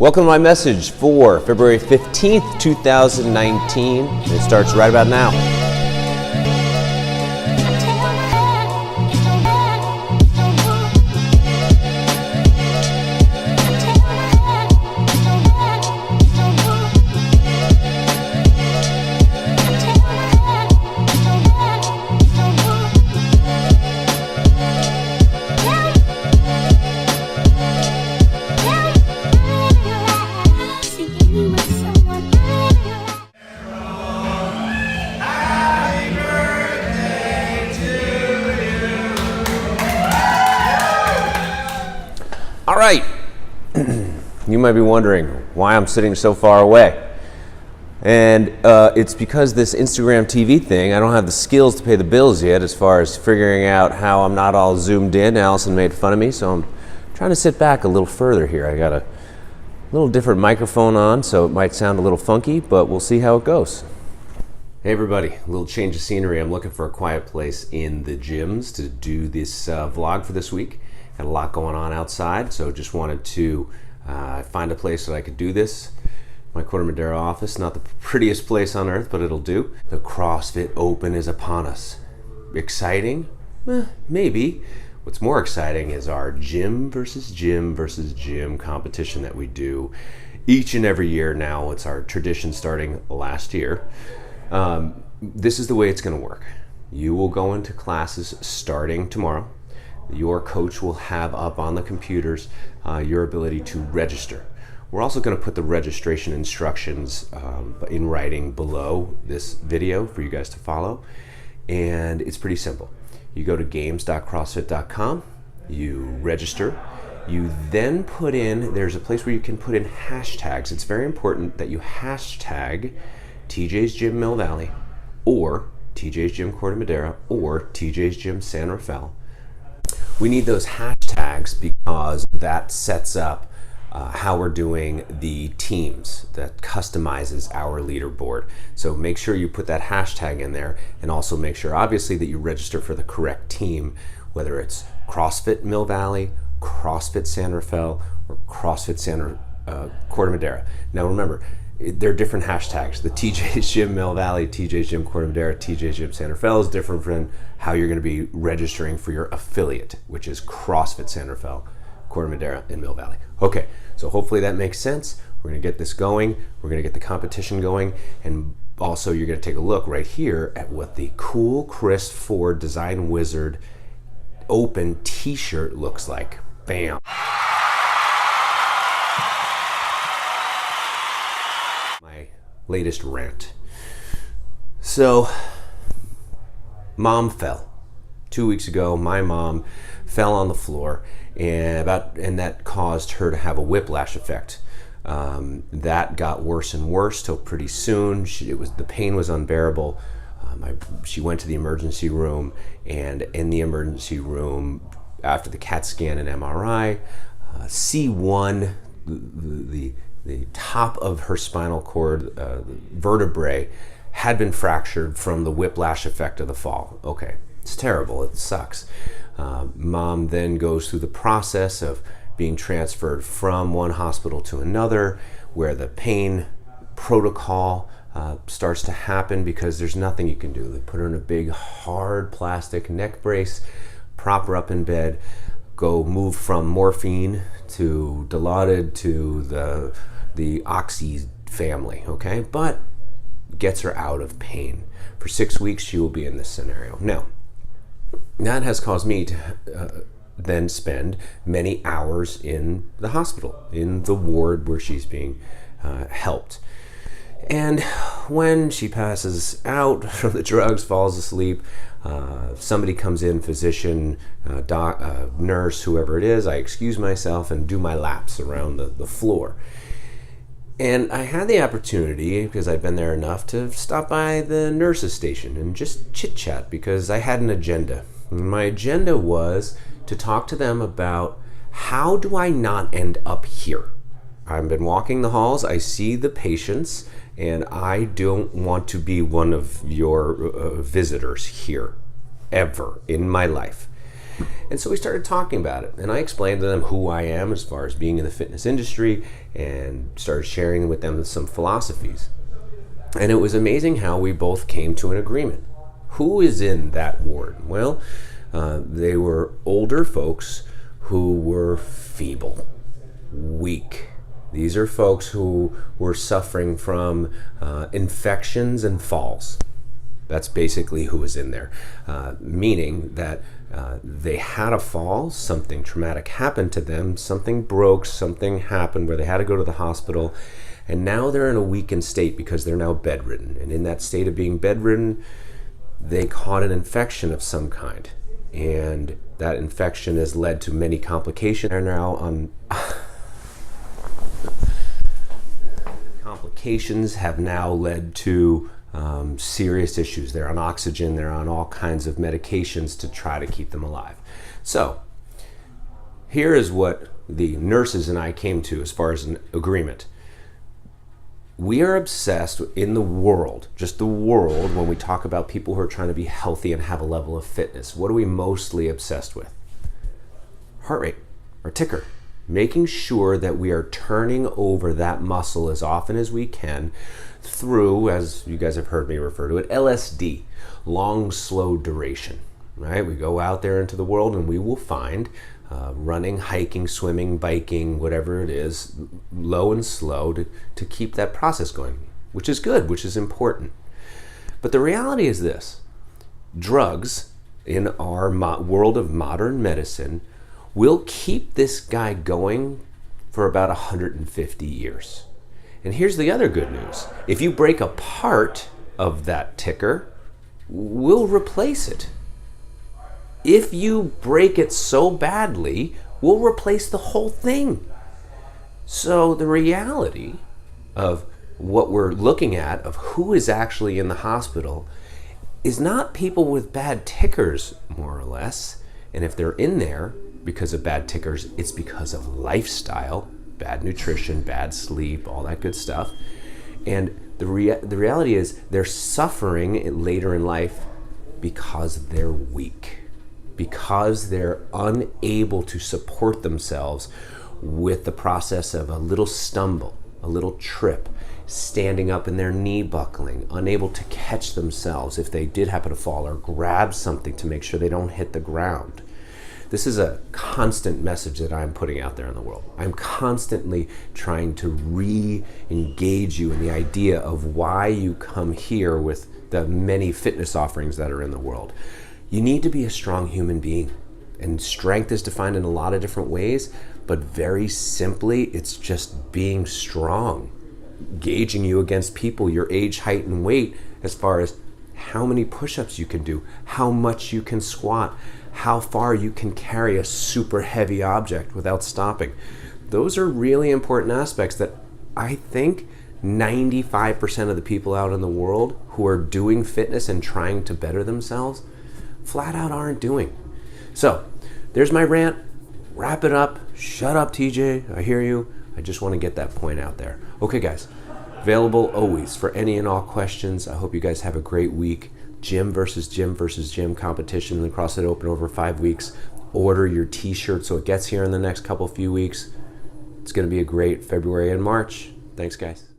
Welcome to my message for February 15th, 2019. It starts right about now. All right, you might be wondering why I'm sitting so far away. And it's because this Instagram TV thing, I don't have the skills to pay the bills yet as far as figuring out how I'm not all zoomed in. Allison made fun of me, so I'm trying to sit back a little further here. I got a little different microphone on, so it might sound a little funky, but we'll see how it goes. Hey everybody, a little change of scenery. I'm looking for a quiet place in the gyms to do this vlog for this week. Had a lot going on outside, so just wanted to find a place that I could do this. My Corte Madera office, not the prettiest place on earth, but it'll do. The CrossFit Open is upon us. Exciting? Maybe. What's more exciting is our gym versus gym versus gym competition that we do each and every year now. It's our tradition starting last year. This is the way it's going to work. You will go into classes starting tomorrow. Your coach will have up on the computers your ability to register. We're also going to put the registration instructions in writing below this video for you guys to follow. And it's pretty simple. You go to games.crossfit.com, you register, you then put in, there's a place where you can put in hashtags. It's very important that you hashtag TJ's Gym Mill Valley or TJ's Gym Corte Madera or TJ's Gym San Rafael. We need those hashtags because that sets up how we're doing the teams, that customizes our leaderboard. So make sure you put that hashtag in there, and also make sure obviously that you register for the correct team, whether it's CrossFit Mill Valley, CrossFit San Rafael, or CrossFit Corte Madera. Now remember, they're different hashtags. The TJ's Gym Mill Valley, TJ's Gym Corte Madera, TJ's Gym San Rafael is different from how you're going to be registering for your affiliate, which is CrossFit San Rafael, Corte Madera, and Mill Valley. Okay, so hopefully that makes sense. We're going to get this going. We're going to get the competition going. And also you're going to take a look right here at what the cool Chris Ford Design Wizard Open t-shirt looks like. Bam. My latest rant. So, Mom fell. 2 weeks ago, my mom fell on the floor, and that caused her to have a whiplash effect. That got worse and worse till pretty soon. The pain was unbearable. She went to the emergency room, and in the emergency room, after the CAT scan and MRI, C1, the top of her spinal cord vertebrae had been fractured from the whiplash effect of the fall. Okay, it's terrible, it sucks. Mom then goes through the process of being transferred from one hospital to another, where the pain protocol starts to happen because there's nothing you can do. They put her in a big hard plastic neck brace, prop her up in bed, move from morphine to Dilaudid to the Oxy family, okay? But gets her out of pain. For 6 weeks, she will be in this scenario. Now, that has caused me to then spend many hours in the hospital, in the ward where she's being helped. And when she passes out from the drugs, falls asleep, somebody comes in, physician, nurse, whoever it is, I excuse myself and do my laps around the floor. And I had the opportunity, because I'd been there enough, to stop by the nurse's station and just chit-chat, because I had an agenda. And my agenda was to talk to them about, how do I not end up here? I've been walking the halls, I see the patients, and I don't want to be one of your visitors here, ever in my life. And so we started talking about it, and I explained to them who I am as far as being in the fitness industry, and started sharing with them some philosophies. And it was amazing how we both came to an agreement. Who is in that ward? Well, they were older folks who were feeble, weak. These are folks who were suffering from infections and falls. That's basically who was in there, meaning that they had a fall, something traumatic happened to them, something broke, something happened where they had to go to the hospital, and now they're in a weakened state because they're now bedridden. And in that state of being bedridden, they caught an infection of some kind. And that infection has led to many complications. They're now on complications have now led to serious issues. They're on oxygen, they're on all kinds of medications to try to keep them alive. So here is what the nurses and I came to as far as an agreement. We are obsessed in the world, just the world, when we talk about people who are trying to be healthy and have a level of fitness. What are we mostly obsessed with? Heart rate, our ticker. Making sure that we are turning over that muscle as often as we can through, as you guys have heard me refer to it, LSD, long, slow duration, right? We go out there into the world and we will find running, hiking, swimming, biking, whatever it is, low and slow to keep that process going, which is good, which is important. But the reality is this: drugs in our world of modern medicine will keep this guy going for about 150 years. And here's the other good news. If you break a part of that ticker, we'll replace it. If you break it so badly, we'll replace the whole thing. So the reality of what we're looking at, of who is actually in the hospital, is not people with bad tickers, more or less. And if they're in there because of bad tickers, it's because of lifestyle, bad nutrition, bad sleep, all that good stuff. And the reality is they're suffering later in life because they're weak, because they're unable to support themselves with the process of a little stumble, a little trip, standing up and their knee buckling, unable to catch themselves if they did happen to fall or grab something to make sure they don't hit the ground. This is a constant message that I'm putting out there in the world. I'm constantly trying to re-engage you in the idea of why you come here with the many fitness offerings that are in the world. You need to be a strong human being. And strength is defined in a lot of different ways, but very simply, it's just being strong. Gauging you against people your age, height, and weight as far as how many push-ups you can do, how much you can squat, how far you can carry a super heavy object without stopping. Those are really important aspects that I think 95% of the people out in the world who are doing fitness and trying to better themselves flat out aren't doing. So there's my rant. Wrap it up. Shut up, TJ. I hear you. I just want to get that point out there. Okay, guys. Available always for any and all questions. I hope you guys have a great week. Gym versus gym competition in the CrossFit Open over 5 weeks. Order your t-shirt so it gets here in the next few weeks. It's going to be a great February and March. Thanks, guys.